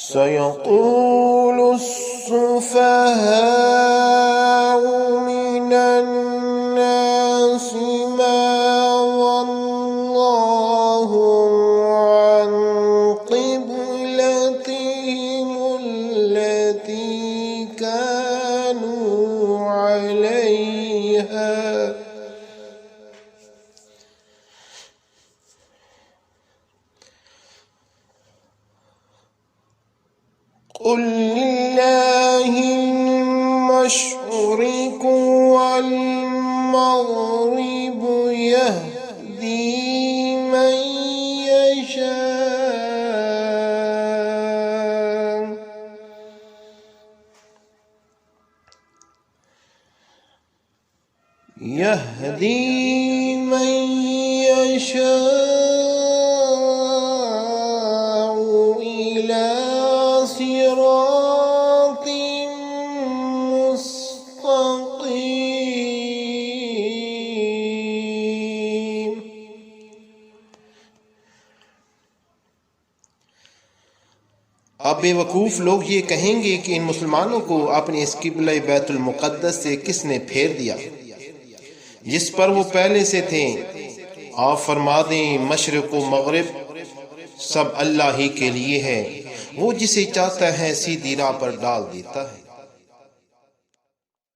सयक़ूलु السفهاء من الناس ما ولاهم عن قبلتهم التي كانوا عليها قل لله المشرق والمغرب يهدي من يشاء إلى صراط مستقيم अब बेवकूफ़ लोग ये कहेंगे कि इन मुसलमानों को अपने इस किबला बैतुल मुक़द्दस से किसने फेर दिया जिस पर वो पहले से थे। आप फरमा दें, मशरिक़ व मग़रिब सब अल्लाह ही के लिए है, वो जिसे चाहता है सीधी राह पर डाल देता है।